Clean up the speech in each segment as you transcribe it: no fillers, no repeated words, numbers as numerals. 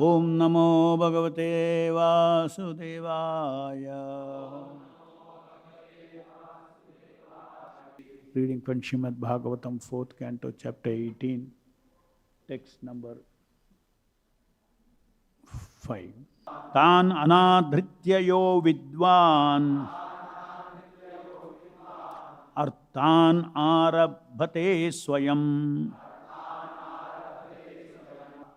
Om Namo Bhagavate Vasudevaya. Reading from Srimad Bhagavatam, 4th Canto, Chapter 18, text number 5. Tan anadhritya yo vidwan arthan arabhate swayam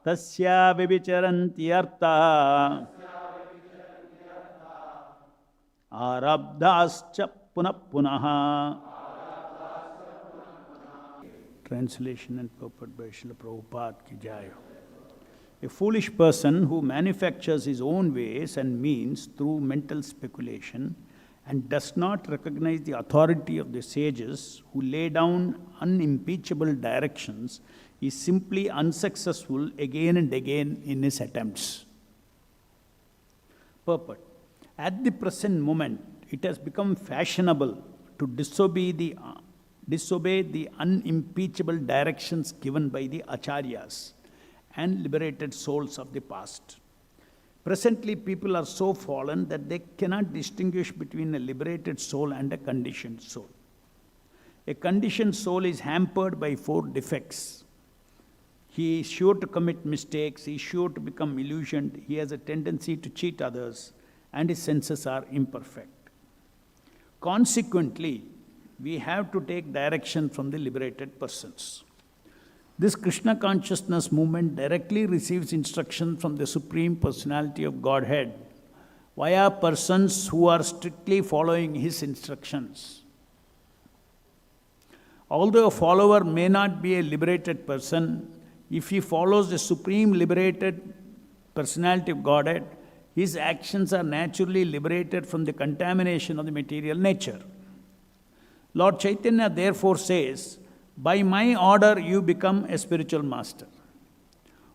tasya vivicharanti artha arabdhascha punah. Translation and purport by Srila Prabhupada ki jai. A foolish person who manufactures his own ways and means through mental speculation and does not recognize the authority of the sages who lay down unimpeachable directions is simply unsuccessful again and again in his attempts. Purport. At the present moment, it has become fashionable to disobey the unimpeachable directions given by the acharyas and liberated souls of the past. Presently, people are so fallen that they cannot distinguish between a liberated soul and a conditioned soul. A conditioned soul is hampered by 4 defects. He is sure to commit mistakes, he is sure to become illusioned, he has a tendency to cheat others, and his senses are imperfect. Consequently, we have to take direction from the liberated persons. This Krishna consciousness movement directly receives instruction from the Supreme Personality of Godhead via persons who are strictly following his instructions. Although a follower may not be a liberated person, if he follows the Supreme Liberated Personality of Godhead, his actions are naturally liberated from the contamination of the material nature. Lord Chaitanya therefore says, by my order you become a spiritual master.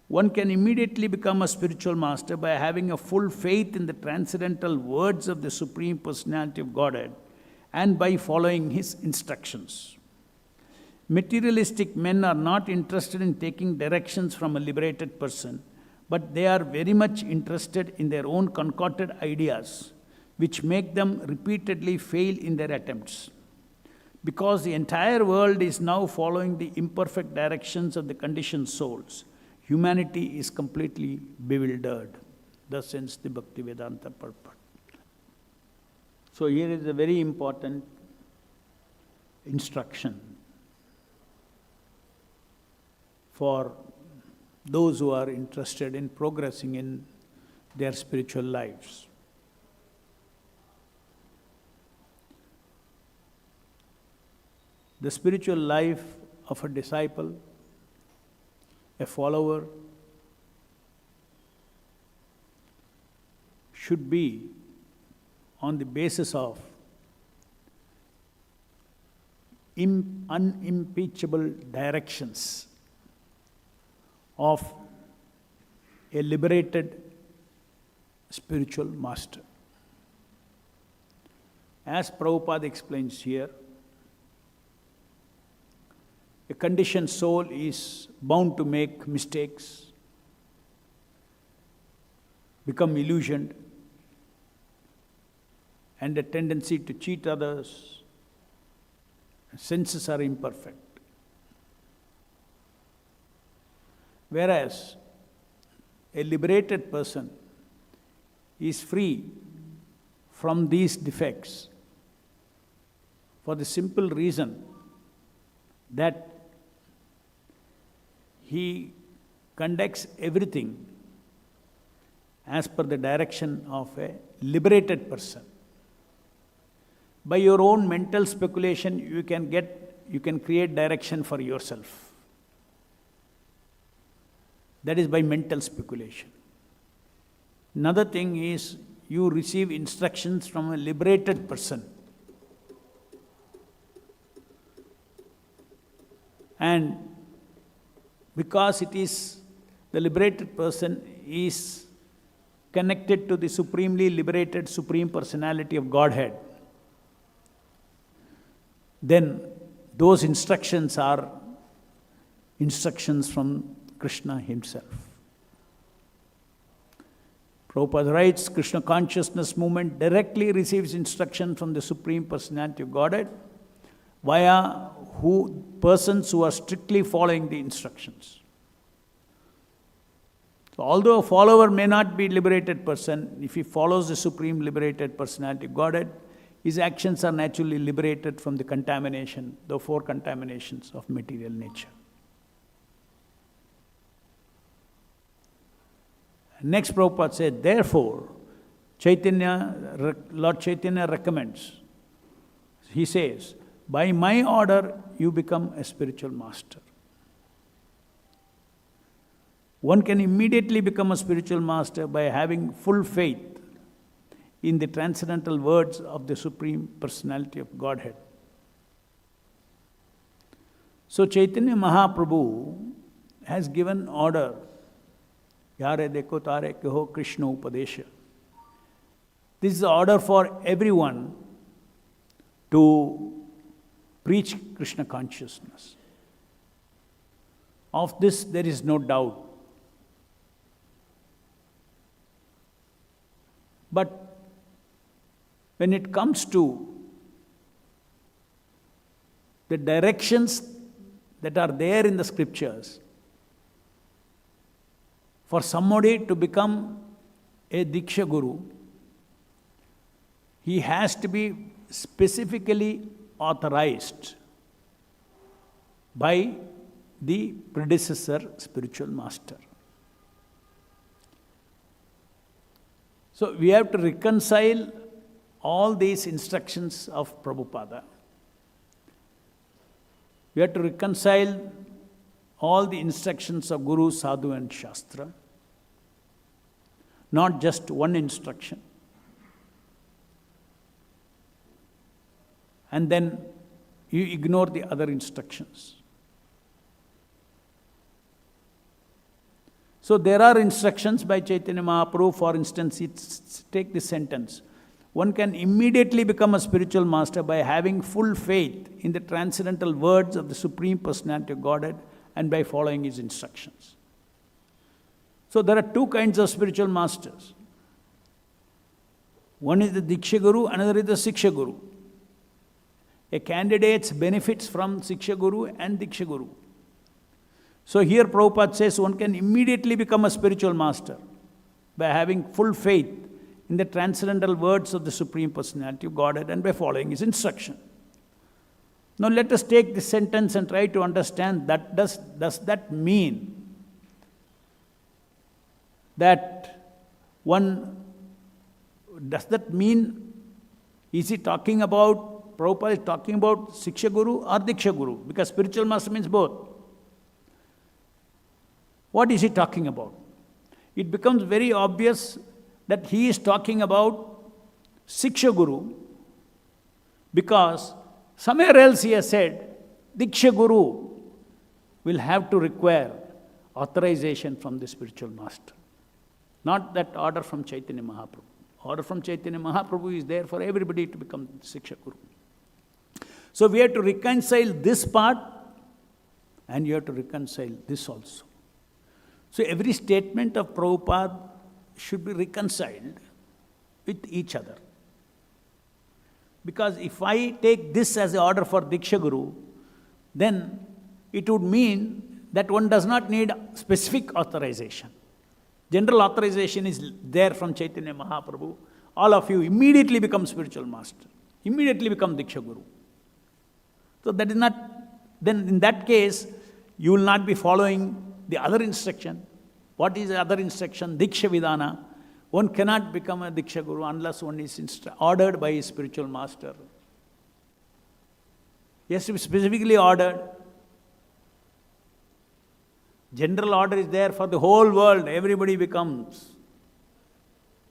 One can immediately become a spiritual master by having a full faith in the transcendental words of the Supreme Personality of Godhead and by following his instructions. Materialistic men are not interested in taking directions from a liberated person, but they are very much interested in their own concocted ideas, which make them repeatedly fail in their attempts. Because the entire world is now following the imperfect directions of the conditioned souls, humanity is completely bewildered. Thus ends the Bhaktivedanta purport. So here is a very important instruction for those who are interested in progressing in their spiritual lives. The spiritual life of a disciple, a follower, should be on the basis of unimpeachable directions of a liberated spiritual master. As Prabhupada explains here, a conditioned soul is bound to make mistakes, become illusioned, and a tendency to cheat others. Senses are imperfect. Whereas a liberated person is free from these defects for the simple reason that he conducts everything as per the direction of a liberated person. By your own mental speculation, you can create direction for yourself. That is by mental speculation. Another thing is you receive instructions from a liberated person. And because it is the liberated person is connected to the supremely liberated Supreme Personality of Godhead, then those instructions are instructions from Krishna himself. Prabhupada writes, Krishna consciousness movement directly receives instruction from the Supreme Personality of Godhead via persons who are strictly following the instructions. So although a follower may not be a liberated person, if he follows the Supreme Liberated Personality of Godhead, his actions are naturally liberated from the contamination, the four contaminations of material nature. Next, Prabhupada said, therefore, Lord Chaitanya recommends, he says, by my order, you become a spiritual master. One can immediately become a spiritual master by having full faith in the transcendental words of the Supreme Personality of Godhead. So Chaitanya Mahaprabhu has given order, Yare Deko Tare Keho Krishna Upadesha. This is the order for everyone to preach Krishna consciousness. Of this there is no doubt. But when it comes to the directions that are there in the scriptures, for somebody to become a Diksha Guru, he has to be specifically authorized by the predecessor spiritual master. So we have to reconcile all these instructions of Prabhupada. We have to reconcile all the instructions of Guru, Sadhu and Shastra, not just one instruction. And then you ignore the other instructions. So there are instructions by Chaitanya Mahaprabhu. For instance, take this sentence. One can immediately become a spiritual master by having full faith in the transcendental words of the Supreme Personality of Godhead and by following his instructions. So there are two kinds of spiritual masters. One is the Diksha Guru, another is the Siksha Guru. A candidate benefits from Siksha Guru and Diksha Guru. So here Prabhupada says one can immediately become a spiritual master by having full faith in the transcendental words of the Supreme Personality of Godhead and by following his instruction. Now let us take this sentence and try to understand that does that mean that is he talking about, Prabhupada is talking about Siksha Guru or Diksha Guru? Because spiritual master means both. What is he talking about? It becomes very obvious that he is talking about Siksha Guru because somewhere else he has said Diksha Guru will have to require authorization from the spiritual master. Not that order from Chaitanya Mahaprabhu. Order from Chaitanya Mahaprabhu is there for everybody to become Siksha Guru. So we have to reconcile this part and you have to reconcile this also. So every statement of Prabhupada should be reconciled with each other. Because if I take this as an order for Diksha Guru, then it would mean that one does not need specific authorization. General authorization is there from Chaitanya Mahaprabhu. All of you immediately become spiritual master. Immediately become Diksha Guru. So that is not, then in that case, you will not be following the other instruction. What is the other instruction? Diksha Vidana. One cannot become a Diksha Guru unless one is ordered by his spiritual master. He has to be specifically ordered. General order is there for the whole world. Everybody becomes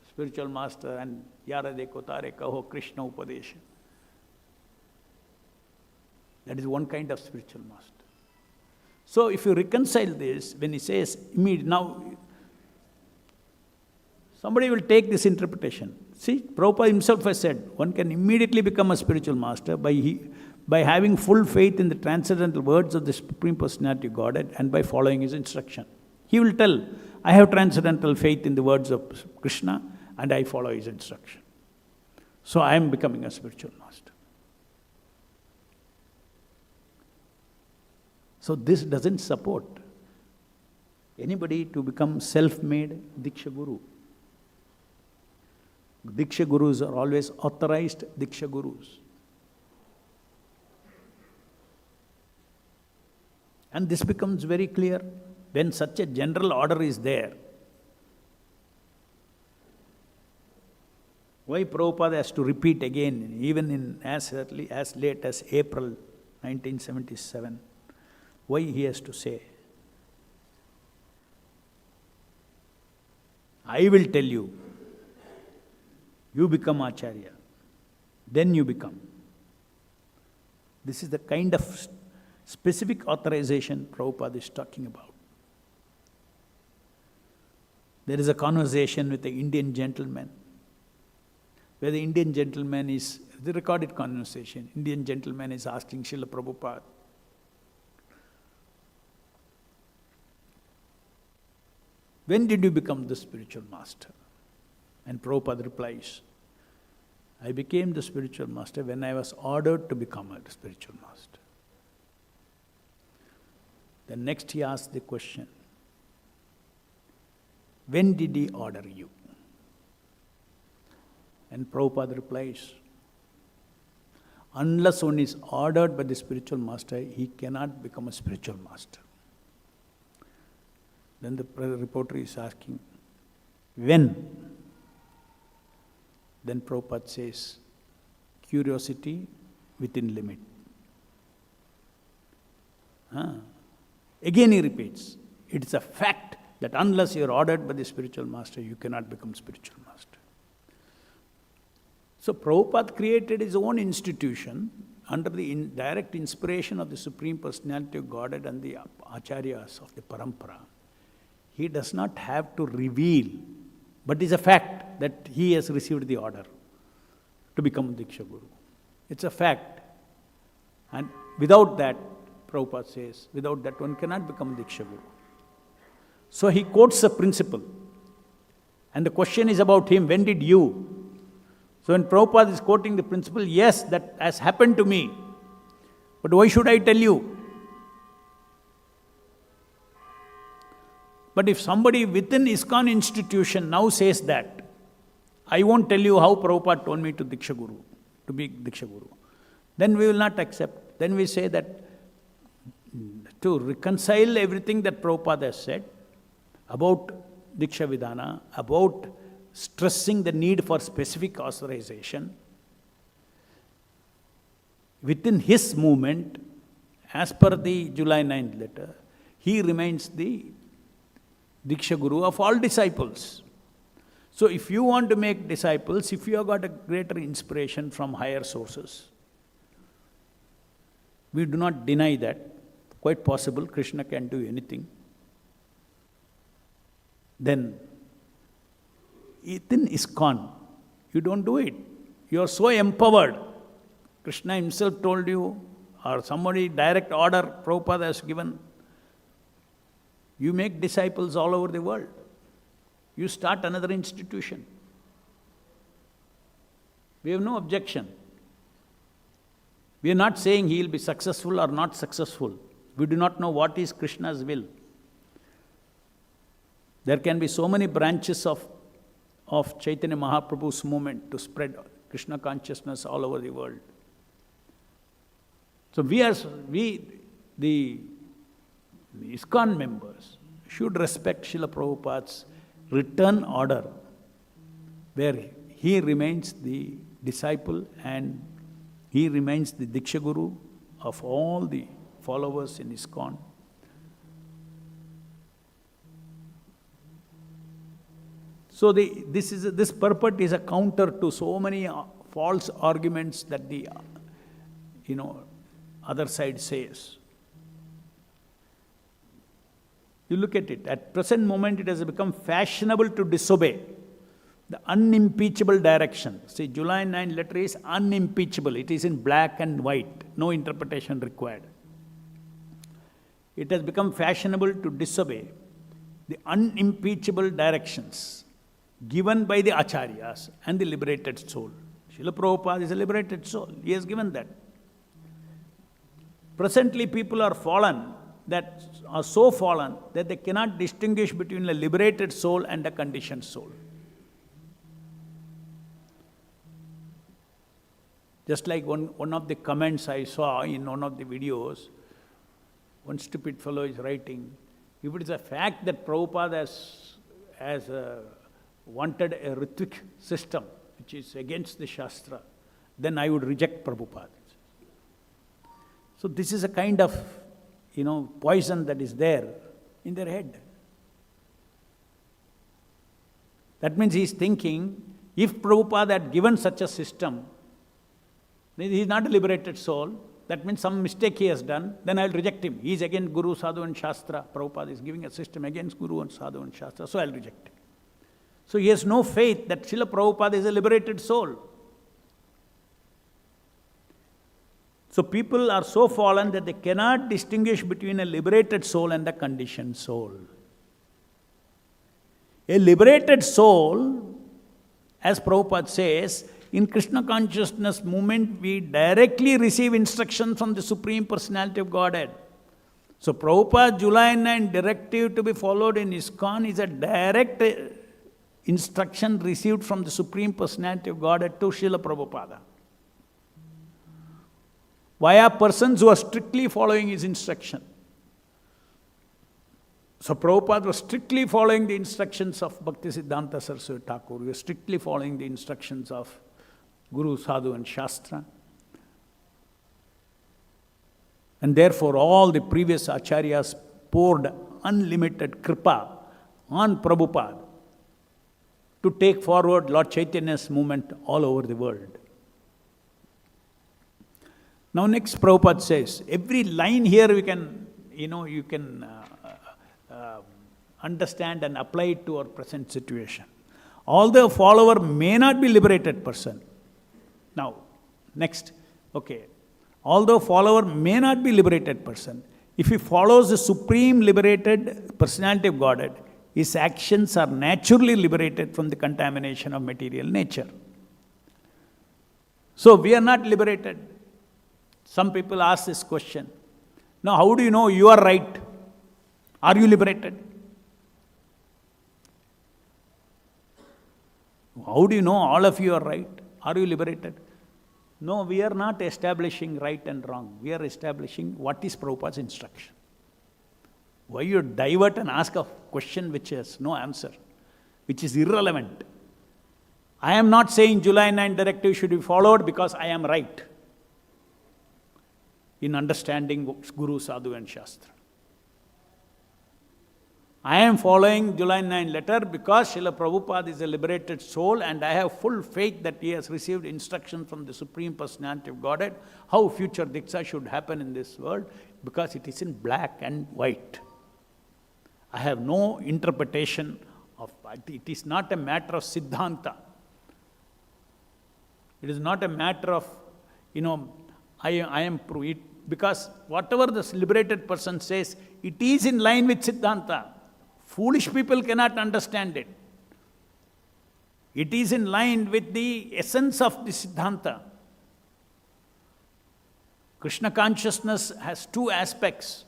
spiritual master and Yara Deko Tare Kaho Krishna Upadesha. That is one kind of spiritual master. So if you reconcile this, when he says, now, somebody will take this interpretation. See, Prabhupada himself has said, one can immediately become a spiritual master by having full faith in the transcendental words of the Supreme Personality of Godhead and by following his instruction. He will tell, I have transcendental faith in the words of Krishna and I follow his instruction. So I am becoming a spiritual master. So this doesn't support anybody to become self-made Diksha Guru. Diksha Gurus are always authorized Diksha Gurus. And this becomes very clear when such a general order is there. Why Prabhupada has to repeat again, even in as late as April 1977? Why he has to say, I will tell you, you become Acharya, then you become. This is the kind of specific authorization Prabhupada is talking about. There is a conversation with the Indian gentleman, where the Indian gentleman is, the recorded conversation, Indian gentleman is asking Srila Prabhupada, when did you become the spiritual master? And Prabhupada replies, I became the spiritual master when I was ordered to become a spiritual master. Then next he asks the question, when did he order you? And Prabhupada replies, unless one is ordered by the spiritual master, he cannot become a spiritual master. Then the reporter is asking, when? Then Prabhupada says, curiosity within limit. Again he repeats, it is a fact that unless you are ordered by the spiritual master, you cannot become spiritual master. So Prabhupada created his own institution under the direct inspiration of the Supreme Personality of Godhead and the Acharyas of the Parampara. He does not have to reveal, but it is a fact that he has received the order to become Diksha Guru. It's a fact. And without that, Prabhupada says, without that one cannot become Diksha Guru. So he quotes a principle. And the question is about him, when did you? So when Prabhupada is quoting the principle, yes, that has happened to me. But why should I tell you? But if somebody within ISKCON institution now says that, I won't tell you how Prabhupada told me to Diksha Guru, to be Diksha Guru, then we will not accept. Then we say that to reconcile everything that Prabhupada has said about Diksha Vidhana, about stressing the need for specific authorization, within his movement, as per the July 9th letter, he remains the Diksha Guru of all disciples. So if you want to make disciples, if you have got a greater inspiration from higher sources, we do not deny that. Quite possible, Krishna can do anything. Then, within ISKCON, you don't do it. You are so empowered. Krishna himself told you, or somebody direct order Prabhupada has given, you make disciples all over the world. You start another institution. We have no objection. We are not saying he will be successful or not successful. We do not know what is Krishna's will. There can be so many branches of Chaitanya Mahaprabhu's movement to spread Krishna consciousness all over the world. So the ISKCON members should respect Srila Prabhupada's written order, where he remains the disciple and he remains the Diksha Guru of all the followers in ISKCON. So this purport is a counter to so many false arguments that the other side says. You look at it, at present moment it has become fashionable to disobey the unimpeachable direction. See, July 9 letter is unimpeachable. It is in black and white, no interpretation required. It has become fashionable to disobey the unimpeachable directions given by the acharyas and the liberated soul. Srila Prabhupada is a liberated soul. He has given that. Presently, people are so fallen that they cannot distinguish between a liberated soul and a conditioned soul. Just like one of the comments I saw in one of the videos, one stupid fellow is writing, if it is a fact that Prabhupada has wanted a Ritvik system, which is against the Shastra, then I would reject Prabhupada. So this is a kind of, poison that is there in their head. That means he is thinking, if Prabhupada had given such a system, he is not a liberated soul, that means some mistake he has done, then I will reject him. He is against Guru, Sadhu and Shastra. Prabhupada is giving a system against Guru and Sadhu and Shastra, so I will reject him. So he has no faith that Srila Prabhupada is a liberated soul. So people are so fallen that they cannot distinguish between a liberated soul and a conditioned soul. A liberated soul, as Prabhupada says, in Krishna consciousness movement, we directly receive instruction from the Supreme Personality of Godhead. So Prabhupada's July 9 directive to be followed in ISKCON is a direct instruction received from the Supreme Personality of Godhead to Srila Prabhupada, via persons who are strictly following his instruction. So Prabhupada was strictly following the instructions of Bhaktivedanta Saraswati Thakur. He was strictly following the instructions of Guru, Sadhu and Shastra. And therefore all the previous acharyas poured unlimited kripa on Prabhupada to take forward Lord Chaitanya's movement all over the world. Now next Prabhupada says, every line here you can understand and apply it to our present situation. Although a follower may not be liberated person. Now, next, okay. Although follower may not be liberated person, if he follows the supreme liberated personality of Godhead, his actions are naturally liberated from the contamination of material nature. So we are not liberated. Some people ask this question. Now, how do you know you are right? Are you liberated? How do you know all of you are right? Are you liberated? No, we are not establishing right and wrong. We are establishing what is Prabhupada's instruction. Why you divert and ask a question which has no answer, which is irrelevant? I am not saying July 9 directive should be followed because I am right in understanding Guru, Sadhu and Shastra. I am following July 9 letter because Srila Prabhupada is a liberated soul and I have full faith that he has received instruction from the Supreme Personality of Godhead how future Diksha should happen in this world because it is in black and white. I have no interpretation of it. Is not a matter of Siddhanta. It is not a matter of, I am because whatever the liberated person says, it is in line with Siddhanta. Foolish people cannot understand it. It is in line with the essence of the Siddhanta. Krishna consciousness has two aspects,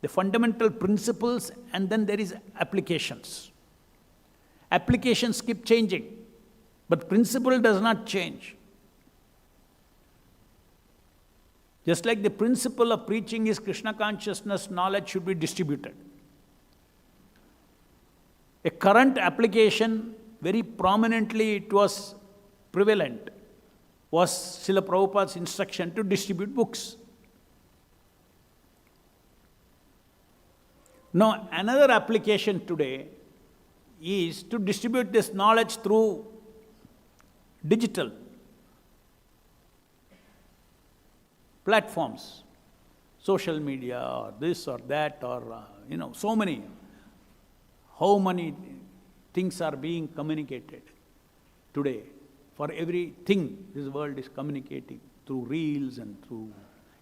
the fundamental principles and then there is applications. Applications keep changing, but principle does not change. Just like the principle of preaching is Krishna consciousness, knowledge should be distributed. A current application, very prominently it was prevalent, was Srila Prabhupada's instruction to distribute books. Now, another application today is to distribute this knowledge through digital platforms, social media or this or that or, so many. How many things are being communicated today? For everything, this world is communicating through reels and through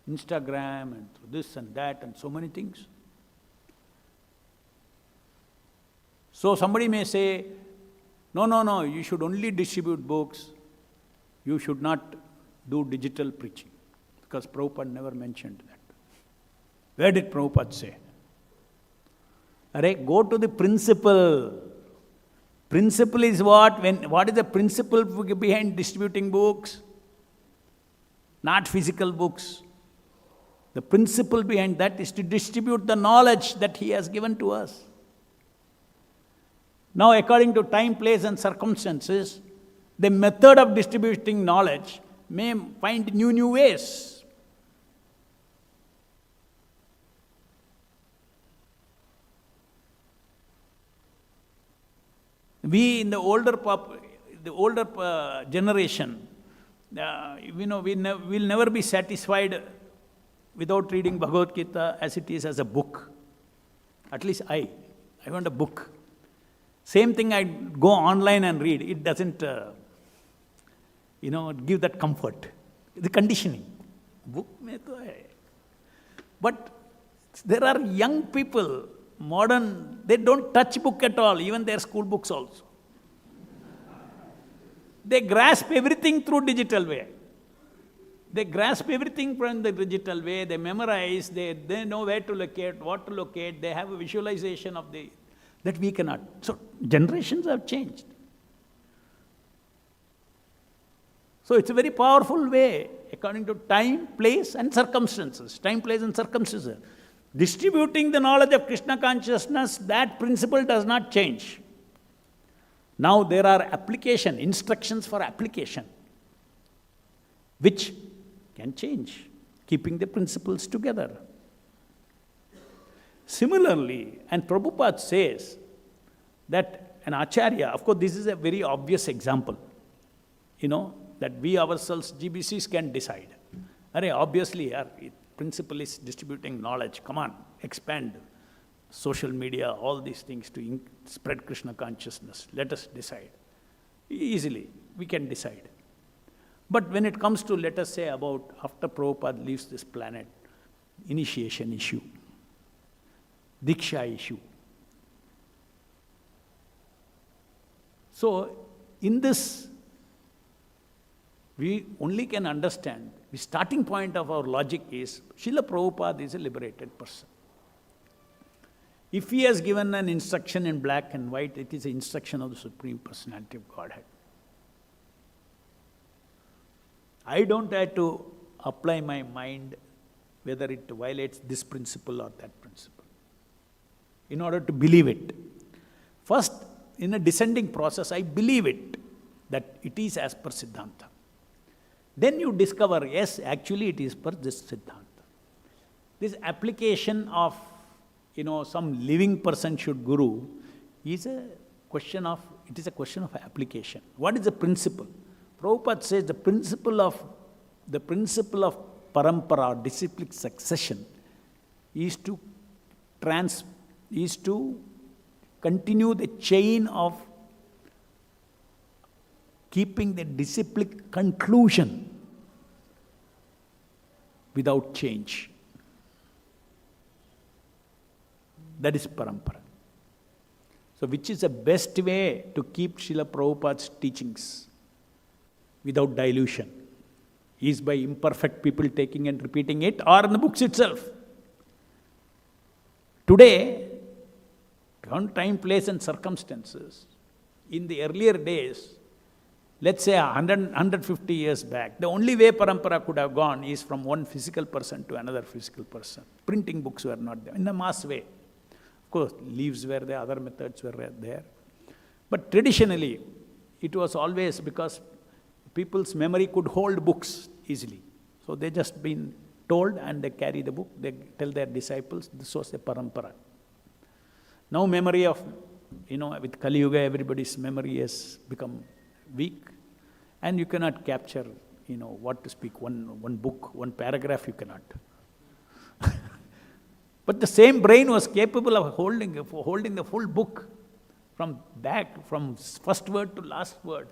Instagram and through this and that and so many things. So somebody may say, no, you should only distribute books. You should not do digital preaching. Because Prabhupada never mentioned that. Where did Prabhupada say? Go to the principle. Principle is what? What is the principle behind distributing books? Not physical books. The principle behind that is to distribute the knowledge that He has given to us. Now, according to time, place and circumstances, the method of distributing knowledge may find new ways. We in the older generation, we'll never be satisfied without reading Bhagavad Gita as it is as a book. At least I want a book. Same thing, I go online and read. It doesn't, give that comfort. The conditioning. Book mein to hai. But there are young people, modern, they don't touch book at all, even their school books also. They grasp everything through digital way. They grasp everything from the digital way, they memorize, they know where to locate, what to locate, they have a visualization of that we cannot. So, generations have changed. So, it's a very powerful way, according to time, place and circumstances. Time, place and circumstances. Distributing the knowledge of Krishna consciousness, that principle does not change. Now, there are instructions for application, which can change, keeping the principles together. Similarly, and Prabhupada says that an acharya, of course this is a very obvious example, that we ourselves, GBCs can decide. Obviously, our principle is distributing knowledge. Come on, expand social media, all these things to spread Krishna consciousness. Let us decide. Easily, we can decide. But when it comes to, let us say, about after Prabhupada leaves this planet, initiation issue, Diksha issue. So, in this, we only can understand, the starting point of our logic is, Srila Prabhupada is a liberated person. If he has given an instruction in black and white, it is an instruction of the Supreme Personality of Godhead. I don't have to apply my mind whether it violates this principle or that principle in order to believe it. First, in a descending process, I believe it, that it is as per Siddhanta. Then you discover, yes, actually it is per this Siddhanta. This application of, some living person should guru is a question of application. What is the principle? Prabhupada says the principle of parampara, disciplic succession, is to continue the chain of keeping the disciplic conclusion without change. That is parampara. So, which is the best way to keep Srila Prabhupada's teachings without dilution? Is by imperfect people taking and repeating it, or in the books itself. Today, on time, place and circumstances, in the earlier days, let's say 150 years back, the only way parampara could have gone is from one physical person to another physical person. Printing books were not there, in a mass way. Of course, leaves were there, other methods were there. But traditionally, it was always because people's memory could hold books easily. So they just been told and they carry the book, they tell their disciples, this was a parampara. Now memory of, with Kali Yuga, everybody's memory has become weak and you cannot capture, what to speak, one book, one paragraph you cannot. But the same brain was capable of holding the full book from first word to last word.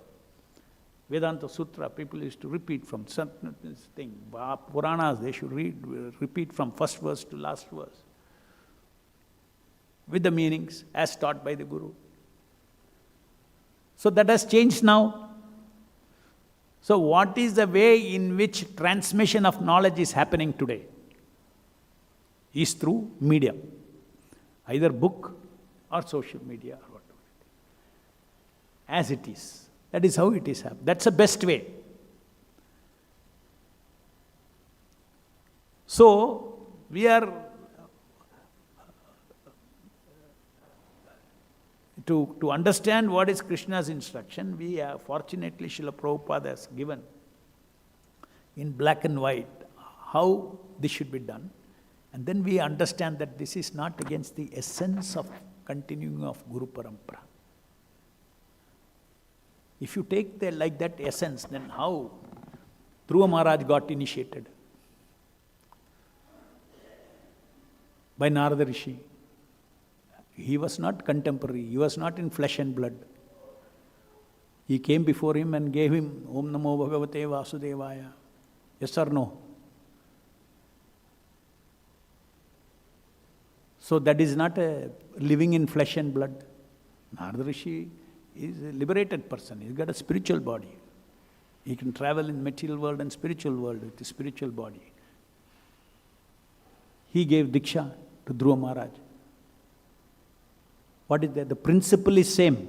Vedanta Sutra, people used to repeat from certain thing. Puranas, they should repeat from first verse to last verse with the meanings as taught by the Guru. So that has changed now. So what is the way in which transmission of knowledge is happening today? Is through media, either book or social media or whatever. As it is. That is how it is happening. That's the best way. So, we are to understand what is Krishna's instruction, we have, fortunately Srila Prabhupada has given in black and white how this should be done. And then we understand that this is not against the essence of continuing of Guru Parampara. If you take like that essence, then how Dhruva Maharaj got initiated? By Narada Rishi. He was not contemporary, he was not in flesh and blood. He came before him and gave him Om Namo Bhagavate Vasudevaya. Yes or no? So that is not a living in flesh and blood. Narada Rishi is a liberated person, he's got a spiritual body. He can travel in material world and spiritual world with the spiritual body. He gave Diksha to Dhruva Maharaj. What is that? The principle is same.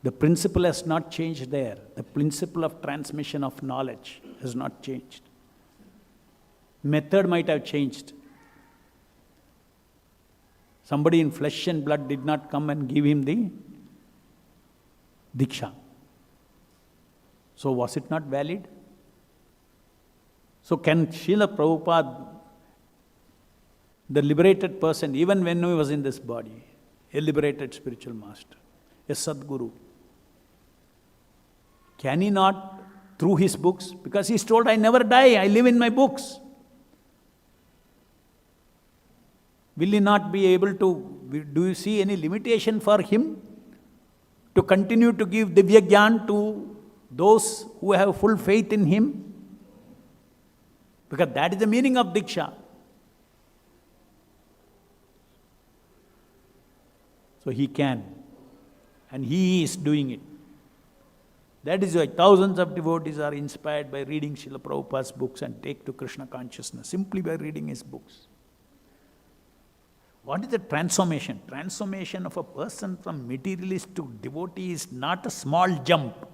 The principle has not changed there. The principle of transmission of knowledge has not changed. Method might have changed. Somebody in flesh and blood did not come and give him the Diksha. So was it not valid? So can Srila Prabhupada, the liberated person, even when he was in this body, a liberated spiritual master, a Sadguru, can he not, through his books, because he's told, I never die, I live in my books. Will he not be able to, do you see any limitation for him to continue to give Divya Gyan to those who have full faith in him? Because that is the meaning of Diksha. So he can, and he is doing it. That is why thousands of devotees are inspired by reading Srila Prabhupada's books and take to Krishna consciousness simply by reading his books. What is the transformation? Transformation of a person from materialist to devotee is not a small jump.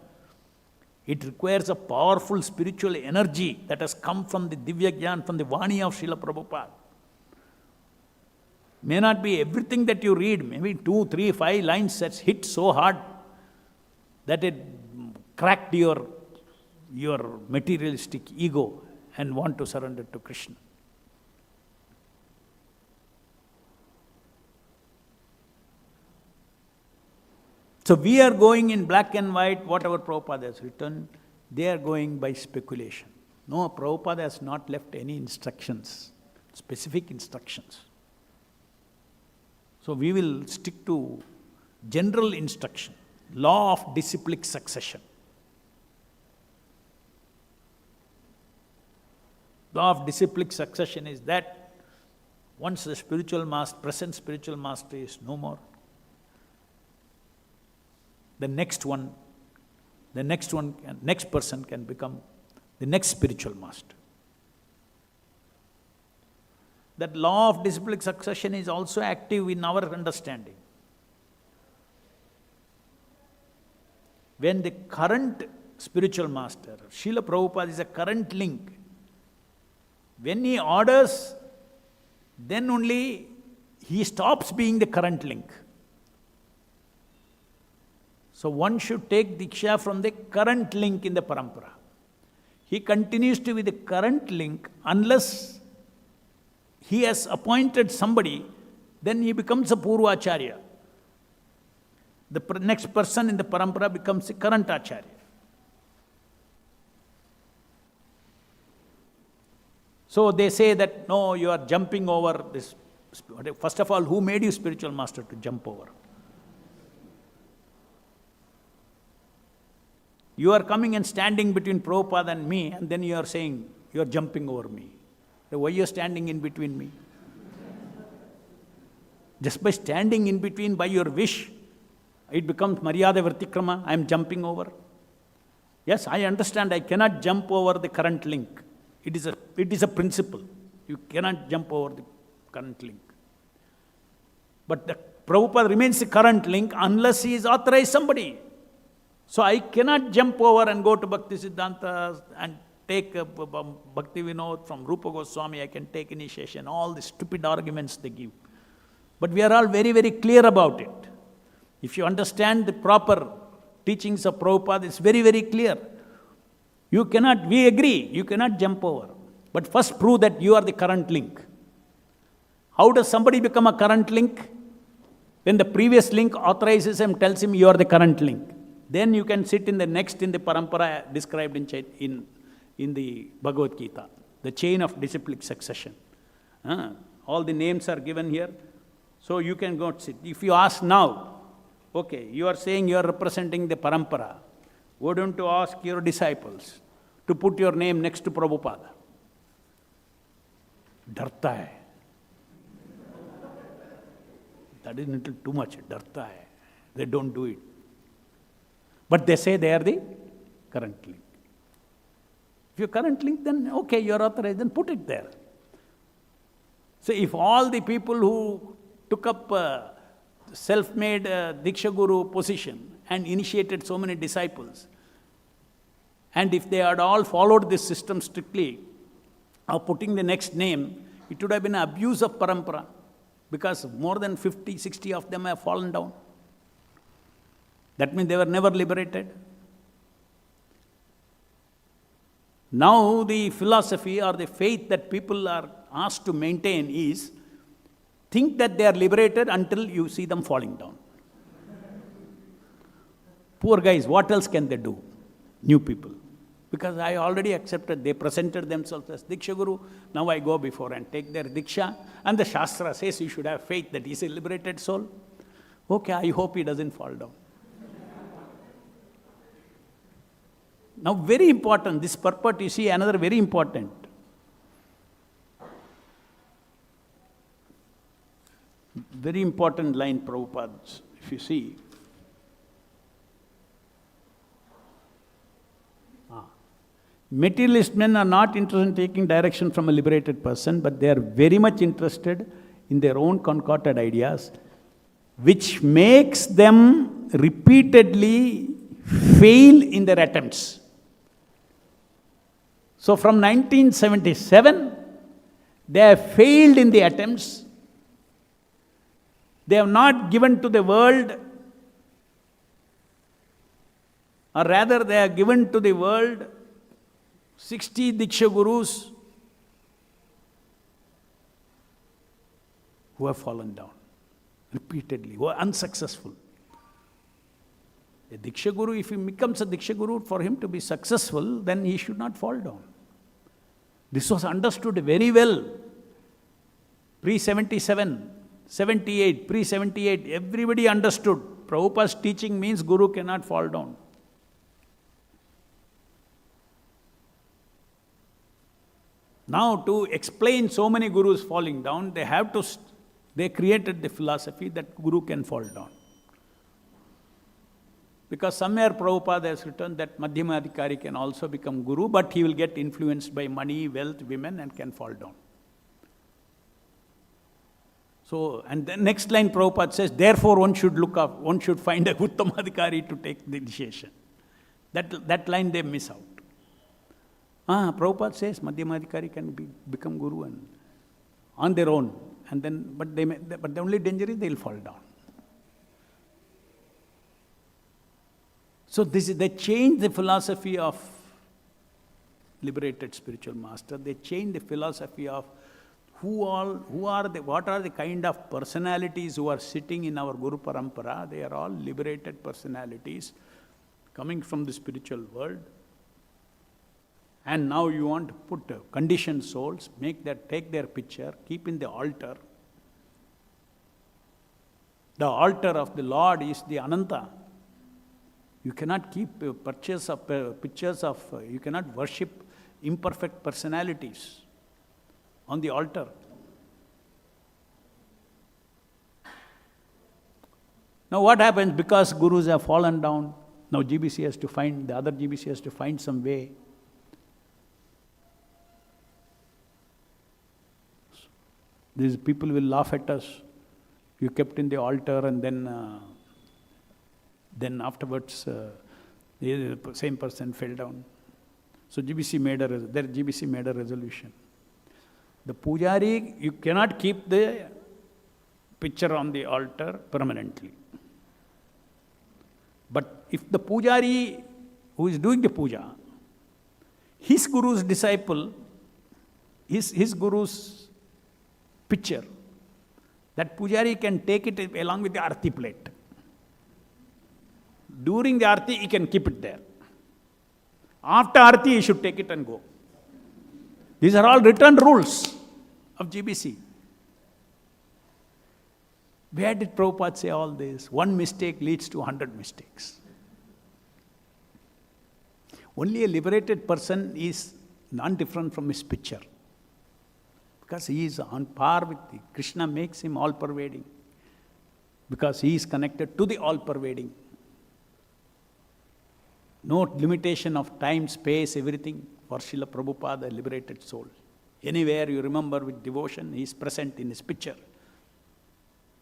It requires a powerful spiritual energy that has come from the Divya Gyan, from the Vani of Srila Prabhupada. May not be everything that you read, maybe 2, 3, 5 lines that's hit so hard that it cracked your materialistic ego and want to surrender to Krishna. So we are going in black and white, whatever Prabhupada has written, they are going by speculation. No, Prabhupada has not left any instructions, specific instructions. So we will stick to general instruction, law of disciplic succession. Law of disciplic succession is that once the spiritual master, present spiritual master is no more, the next person can become the next spiritual master. That law of disciplic succession is also active in our understanding. When the current spiritual master, Srila Prabhupada is a current link, when he orders, then only he stops being the current link. So one should take Diksha from the current link in the parampara. He continues to be the current link unless he has appointed somebody, then he becomes a Purvacharya. The next person in the parampara becomes the current Acharya. So they say that, no, you are jumping over this. First of all, who made you spiritual master to jump over? You are coming and standing between Prabhupada and me, and then you are saying, you are jumping over me. Why are you standing in between me? Just by standing in between by your wish, It becomes Maryada Vrtikrama, I am jumping over. Yes, I understand I cannot jump over the current link. It is a principle. You cannot jump over the current link. But the Prabhupada remains the current link unless he is authorized somebody. So I cannot jump over and go to Bhaktivedanta and take Bhaktivedanta from Rupa Goswami, I can take initiation, all the stupid arguments they give. But we are all very, very clear about it. If you understand the proper teachings of Prabhupada, it's very, very clear. We agree, you cannot jump over. But first prove that you are the current link. How does somebody become a current link? When the previous link authorizes him, tells him you are the current link. Then you can sit in the parampara described in the Bhagavad Gita, the chain of disciplic succession. All the names are given here. So you can go sit. If you ask now, okay, you are saying you are representing the parampara. Why don't you ask your disciples to put your name next to Prabhupada? Darta hai. That is a little too much. Darta hai. They don't do it. But they say they are the current link. If you're current link, then okay, you're authorized, then put it there. So if all the people who took up self-made Diksha Guru position and initiated so many disciples, and if they had all followed this system strictly of putting the next name, it would have been an abuse of parampara, because more than 50, 60 of them have fallen down. That means they were never liberated. Now the philosophy or the faith that people are asked to maintain is, think that they are liberated until you see them falling down. Poor guys, what else can they do? New people. Because I already accepted, they presented themselves as Diksha Guru, now I go before and take their Diksha, and the Shastra says you should have faith that he is a liberated soul. Okay, I hope he doesn't fall down. Now very important, this purport, you see another very important. Very important line, Prabhupada, if you see. Materialist men are not interested in taking direction from a liberated person, but they are very much interested in their own concocted ideas, which makes them repeatedly fail in their attempts. So from 1977, they have failed in the attempts. They have not given to the world, or rather they have given to the world 60 Diksha Gurus who have fallen down repeatedly, who are unsuccessful. A Diksha Guru, if he becomes a Diksha Guru, for him to be successful, then he should not fall down. This was understood very well. Pre-77, 78, pre-78, everybody understood. Prabhupada's teaching means Guru cannot fall down. Now, to explain so many Gurus falling down, they created the philosophy that Guru can fall down. Because somewhere Prabhupada has written that Madhyama Adhikari can also become Guru, but he will get influenced by money, wealth, women, and can fall down. So, and the next line Prabhupada says, therefore one should look up, one should find a Uttama Adhikari to take the initiation. That line they miss out. Prabhupada says Madhyama Adhikari can become Guru and on their own, and then, but the only danger is they will fall down. So they changed the philosophy of liberated spiritual master. They changed the philosophy of what are the kind of personalities who are sitting in our Guru Parampara. They are all liberated personalities coming from the spiritual world. And now you want to put conditioned souls, take their picture, keep in the altar. The altar of the Lord is the Ananta. You cannot keep pictures of, you cannot worship imperfect personalities on the altar. Now what happens? Because gurus have fallen down, now GBC has to find, the other GBC has to find some way. These people will laugh at us. You kept in the altar and then afterwards the same person fell down. So GBC made a resolution. The pujari, you cannot keep the picture on the altar permanently. But if the pujari who is doing the puja, his guru's disciple, his guru's picture, that pujari can take it along with the arti plate. During the arti, he can keep it there. After arti, he should take it and go. These are all written rules of GBC. Where did Prabhupada say all this? One mistake leads to 100 mistakes. Only a liberated person is non-different from his picture. Because he is on par with the Krishna makes him all-pervading. Because he is connected to the all-pervading. No limitation of time, space, everything for Srila Prabhupada, a liberated soul. Anywhere you remember with devotion, he is present in his picture.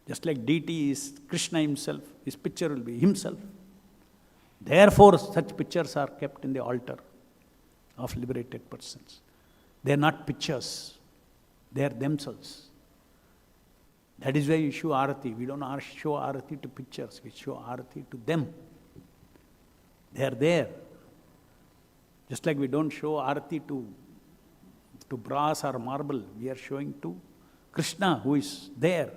Just like deity is Krishna himself, his picture will be himself. Therefore, such pictures are kept in the altar of liberated persons. They are not pictures, they are themselves. That is why you show arati. We don't show arati to pictures, we show arati to them. They are there. Just like we don't show arati to brass or marble, we are showing to Krishna who is there.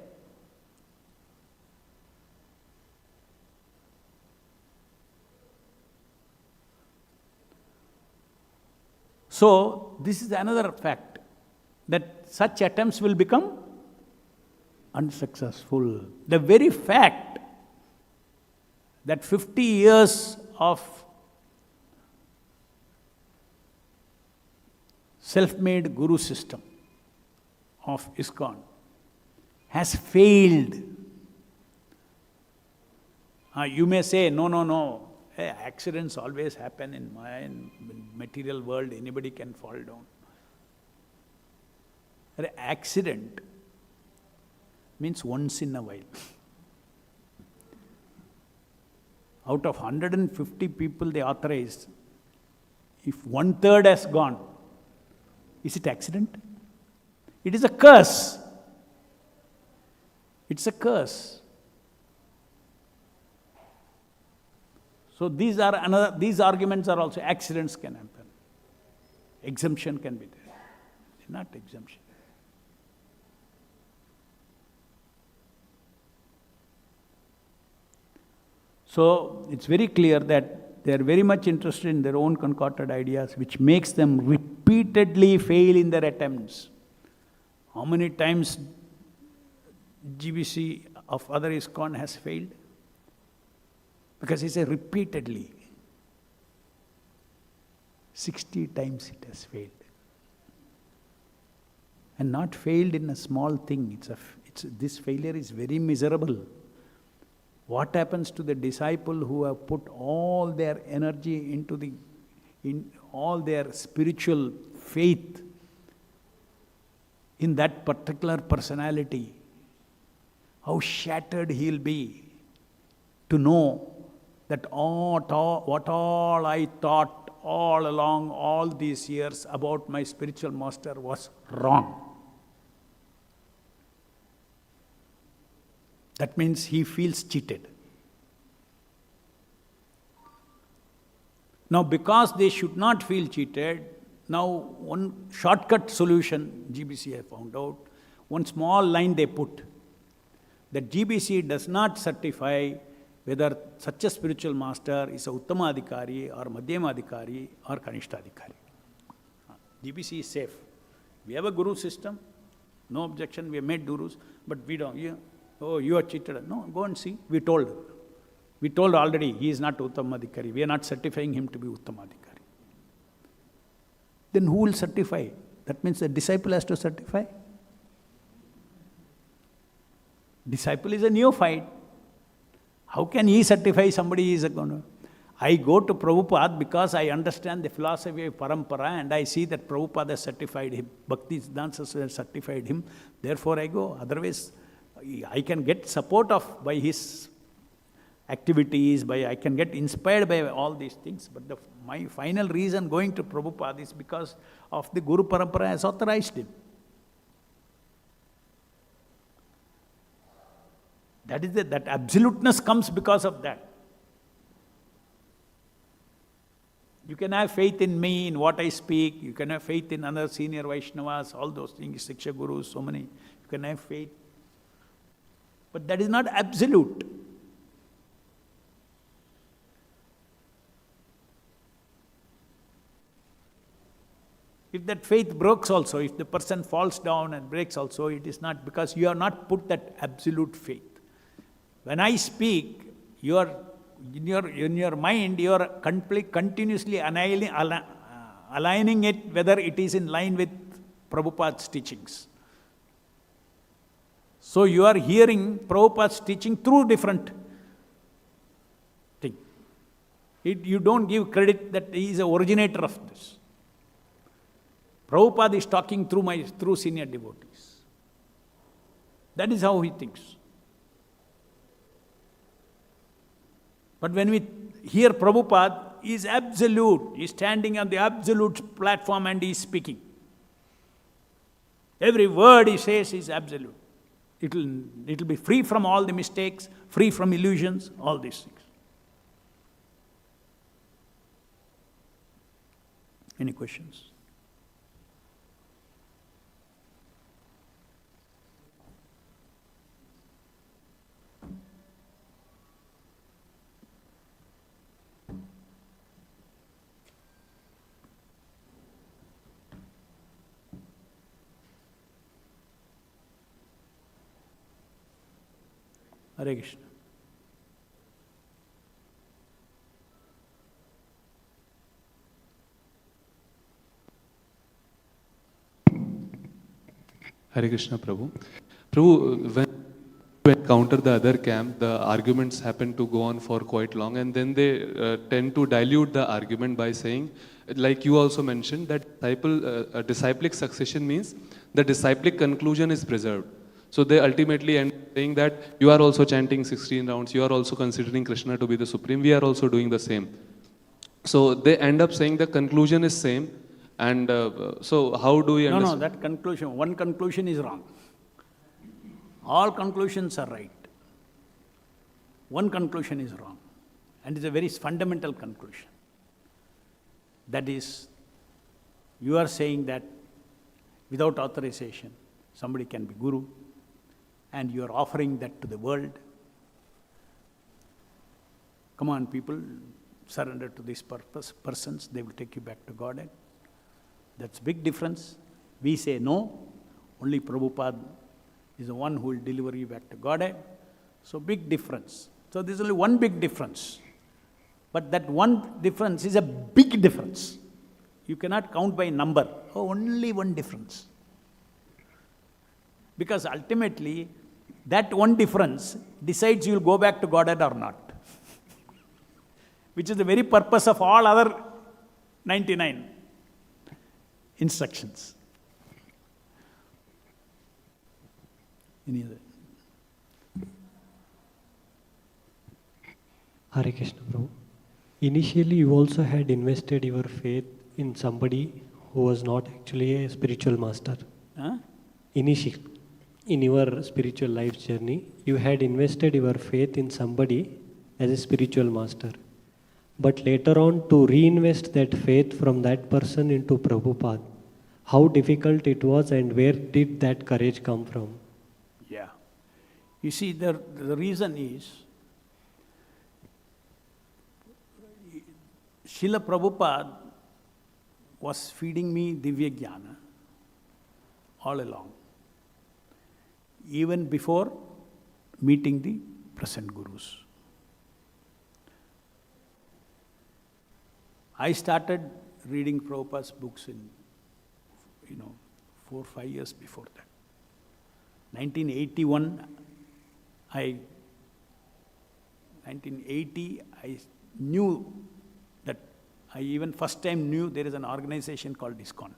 So, this is another fact, that such attempts will become unsuccessful. The very fact that 50 years of self-made guru system of ISKCON has failed. You may say, no. Hey, accidents always happen in material world, anybody can fall down. An accident means once in a while. Out of 150 people they authorized, if 1/3 has gone, is it accident? It is a curse. It's a curse. So these arguments are also, accidents can happen. Exemption can be there. Not exemption. So it's very clear that they are very much interested in their own concocted ideas, which makes them repeatedly fail in their attempts. How many times GBC of other ISKCON has failed? Because he said repeatedly. 60 times it has failed. And not failed in a small thing. This failure is very miserable. What happens to the disciple who have put all their energy in all their spiritual faith in that particular personality? How shattered he'll be to know that what all I thought all along all these years about my spiritual master was wrong. That means he feels cheated. Now, because they should not feel cheated, now one shortcut solution GBC has found out, one small line they put, that GBC does not certify whether such a spiritual master is a Uttamadhikari or Madhyamadhikari or Kanishtadhikari. GBC is safe. We have a guru system, no objection, we have made gurus, but we don't. You are cheated. No, go and see. We told already he is not Uttamadhikari. We are not certifying him to be Uttamadhikari. Then who will certify? That means the disciple has to certify. Disciple is a neophyte. How can he certify somebody is going to? I go to Prabhupada because I understand the philosophy of Parampara and I see that Prabhupada certified him, Bhaktivedanta certified him, therefore I go. Otherwise, I can get support by his activities, I can get inspired by all these things, but my final reason going to Prabhupada is because of the Guru Parampara has authorized him. That absoluteness comes because of that. You can have faith in me, in what I speak, you can have faith in other senior Vaishnavas, all those things, Siksha Gurus, so many. You can have faith. But that is not absolute. If that faith breaks also, if the person falls down and breaks also, it is not because you have not put that absolute faith. When I speak, in your mind, you are continuously aligning it, whether it is in line with Prabhupada's teachings. So you are hearing Prabhupada's teaching through different thing. You don't give credit that he is the originator of this. Prabhupada is talking through senior devotees. That is how he thinks. But when we hear Prabhupada, he is absolute. He is standing on the absolute platform and he is speaking. Every word he says is absolute. It will be free from all the mistakes, free from illusions, all these things. Any questions? Hare Krishna. Hare Krishna, Prabhu. Prabhu, when you encounter the other camp, the arguments happen to go on for quite long, and then they tend to dilute the argument by saying, like you also mentioned, that disciplic succession means the disciplic conclusion is preserved. So they ultimately end up saying that you are also chanting 16 rounds, you are also considering Krishna to be the supreme, we are also doing the same. So they end up saying the conclusion is same, and so how do we understand? No, that conclusion, one conclusion is wrong. All conclusions are right. One conclusion is wrong, and it's a very fundamental conclusion. That is, you are saying that without authorization, somebody can be guru, and you are offering that to the world. Come on, people, surrender to these persons, they will take you back to Godhead. That's big difference. We say no, only Prabhupada is the one who will deliver you back to Godhead. So big difference. So there's only one big difference. But that one difference is a big difference. You cannot count by number. Oh, only one difference. Because ultimately, that one difference decides you will go back to Godhead or not. Which is the very purpose of all other 99 instructions. Any other? Hare Krishna, Prabhu. Initially, you also had invested your faith in somebody who was not actually a spiritual master. Huh? Initially, in your spiritual life journey, you had invested your faith in somebody as a spiritual master. But later on, to reinvest that faith from that person into Prabhupada, how difficult it was and where did that courage come from? Yeah. You see, the reason is, Srila Prabhupada was feeding me Divya Jnana all along, even before meeting the present Gurus. I started reading Prabhupada's books in, 4 or 5 years before that. 1981, I 1980, I knew that, I even first time knew there is an organization called ISKCON.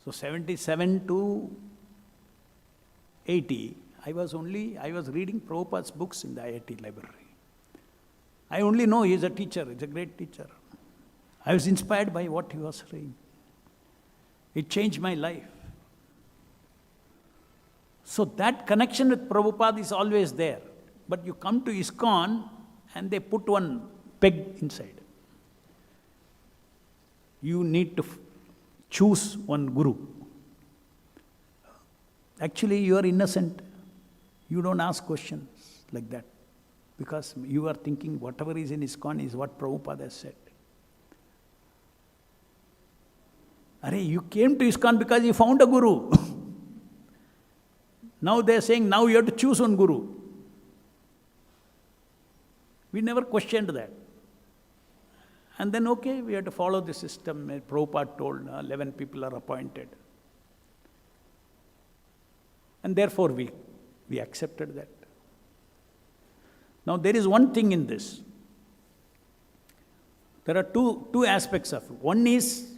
So 77 to 80, I was reading Prabhupada's books in the IIT library. I only know he is a teacher, he's a great teacher. I was inspired by what he was saying. It changed my life. So that connection with Prabhupada is always there. But you come to ISKCON and they put one peg inside. You need to choose one guru. Actually, you are innocent. You don't ask questions like that. Because you are thinking whatever is in ISKCON is what Prabhupada has said. Arey, you came to ISKCON because you found a guru. Now they are saying, now you have to choose one guru. We never questioned that. And then, okay, we have to follow the system. Prabhupada told, 11 people are appointed. And therefore, we accepted that. Now, there is one thing in this. There are two aspects of it. One is,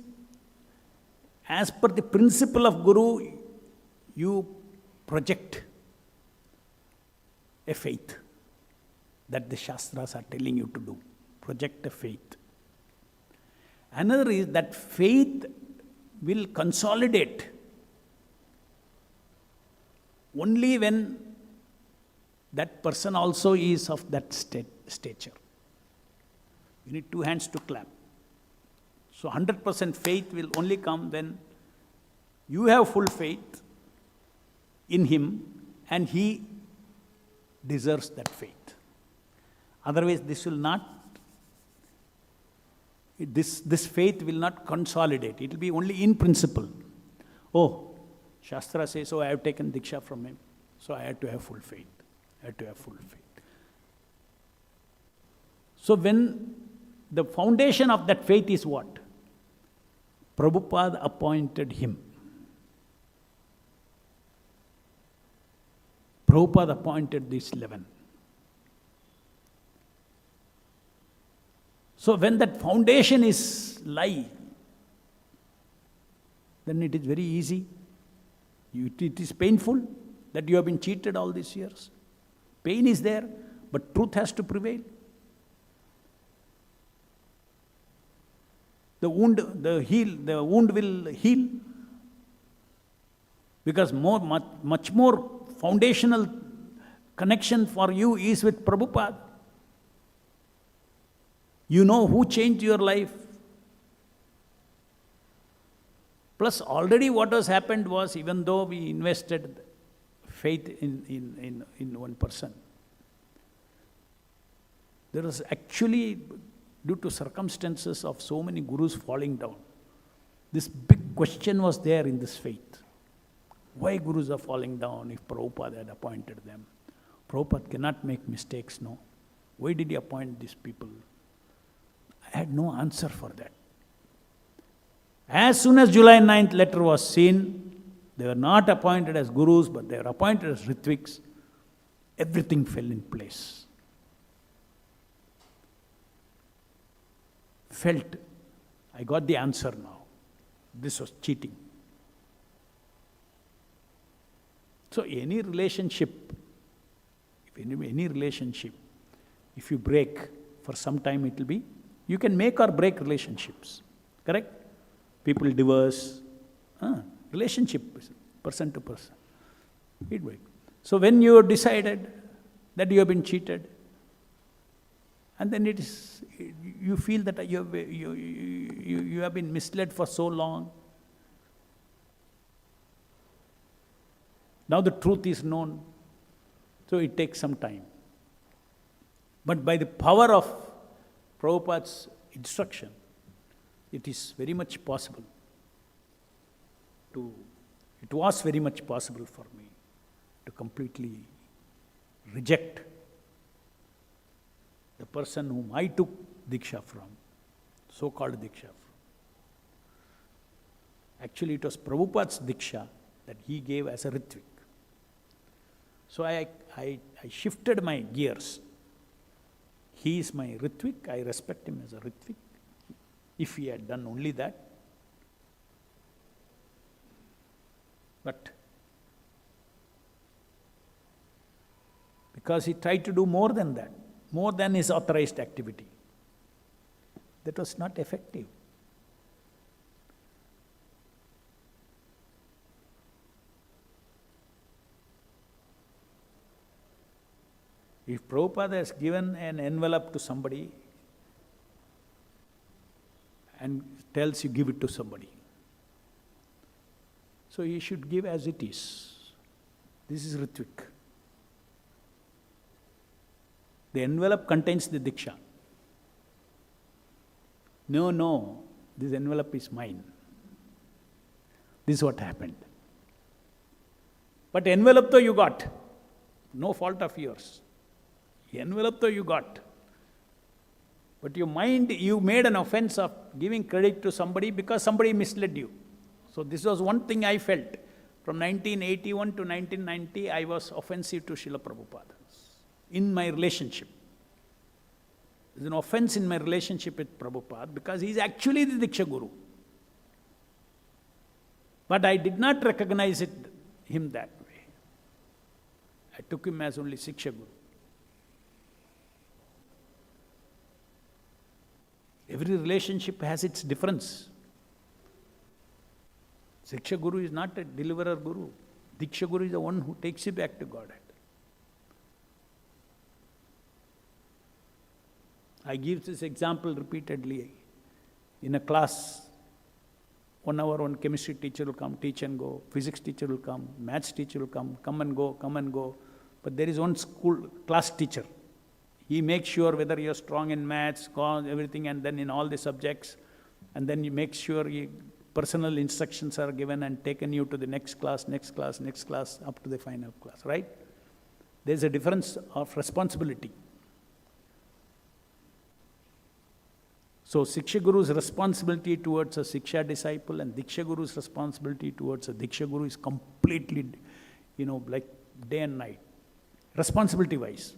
as per the principle of Guru, you project a faith that the Shastras are telling you to do. Project a faith. Another is that faith will consolidate only when that person also is of that stature. You need two hands to clap. So 100% faith will only come when you have full faith in him and he deserves that faith. Otherwise, this faith will not consolidate. It will be only in principle. Oh, Shastra says, I have taken Diksha from him, so I have to have full faith. So when the foundation of that faith is what? Prabhupada appointed him. Prabhupada appointed these 11. So when that foundation is lie, then it is very easy. It is painful that you have been cheated all these years. Pain is there, but truth has to prevail. The wound will heal. Because much more foundational connection for you is with Prabhupada. You know who changed your life. Plus, already what has happened was, even though we invested faith in one person, there was actually, due to circumstances of so many gurus falling down, this big question was there in this faith. Why gurus are falling down if Prabhupada had appointed them? Prabhupada cannot make mistakes, no. Why did he appoint these people? I had no answer for that. As soon as July 9th letter was seen, they were not appointed as gurus, but they were appointed as Ritviks. Everything fell in place. Felt, I got the answer now. This was cheating. So any relationship, if you break, for some time it will be, you can make or break relationships. Correct? People divorce. Relationship, person to person. It breaks. So when you decided that you have been cheated, and then you feel that you have been misled for so long. Now the truth is known, so it takes some time. But by the power of Prabhupada's instruction, it is very much possible it was very much possible for me to completely reject the person whom I took Diksha from, so-called Diksha from. Actually, it was Prabhupada's Diksha that he gave as a Ritvik. So I shifted my gears He is my Ritvik, I respect him as a Ritvik. If he had done only that. But because he tried to do more than that, more than his authorized activity, that was not effective. If Prabhupada has given an envelope to somebody and tells you give it to somebody, so he should give as it is. This is Ritvik. The envelope contains the Diksha. No, this envelope is mine. This is what happened. But envelope though you got, no fault of yours. Envelope though you got. But your mind, you made an offense of giving credit to somebody because somebody misled you. So this was one thing I felt. From 1981 to 1990, I was offensive to Srila Prabhupada in my relationship. There's an offense in my relationship with Prabhupada because he's actually the Diksha Guru. But I did not recognize him that way. I took him as only Siksha Guru. Every relationship has its difference. Siksha Guru is not a deliverer Guru. Diksha Guru is the one who takes you back to Godhead. I give this example repeatedly. In a class, 1 hour, one chemistry teacher will come, teach and go. Physics teacher will come, maths teacher will come and go. But there is one class teacher. He makes sure whether you are strong in maths, everything, and then in all the subjects. And then he makes sure personal instructions are given and taken you to the next class, up to the final class, right? There's a difference of responsibility. So Siksha Guru's responsibility towards a Siksha disciple and Diksha Guru's responsibility towards a Diksha Guru is completely, like day and night, responsibility-wise.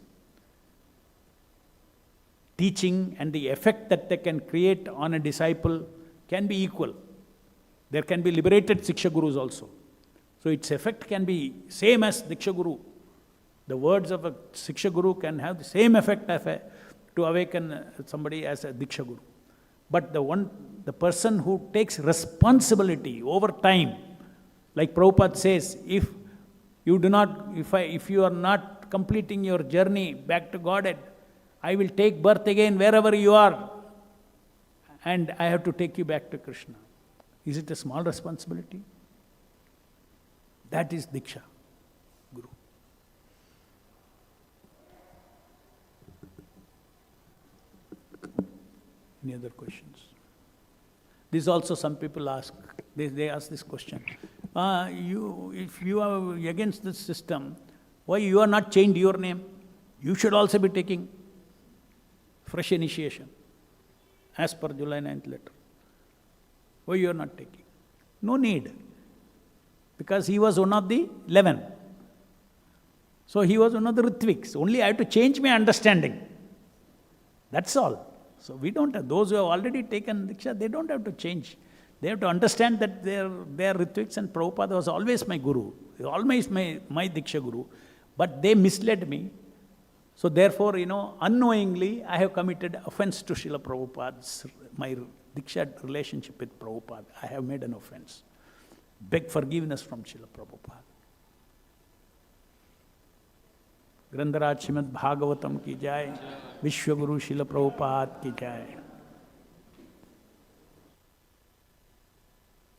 Teaching and the effect that they can create on a disciple can be equal. There can be liberated Siksha Gurus also. So its effect can be same as Diksha Guru. The words of a Siksha Guru can have the same effect to awaken somebody as a Diksha Guru. But the person who takes responsibility over time, like Prabhupada says, if you are not completing your journey back to Godhead, I will take birth again wherever you are, and I have to take you back to Krishna. Is it a small responsibility? That is Diksha Guru. Any other questions? This also some people ask. They ask this question. If you are against this system, why you are not changed your name? You should also be taking fresh initiation as per July 9th letter. Why you are not taking? No need. Because he was one of the 11. So he was one of the Ritviks. Only I have to change my understanding. That's all. So we don't have, those who have already taken Diksha, they don't have to change. They have to understand that they are Ritviks, and Prabhupada was always my Guru, always my Diksha Guru. But they misled me. So therefore, unknowingly, I have committed offense to Srila Prabhupada's, my Diksha relationship with Prabhupada. I have made an offense. Beg forgiveness from Srila Prabhupada. Grandharaj Srimad Bhagavatam ki jai, Vishwa Guru Srila Prabhupada ki jai.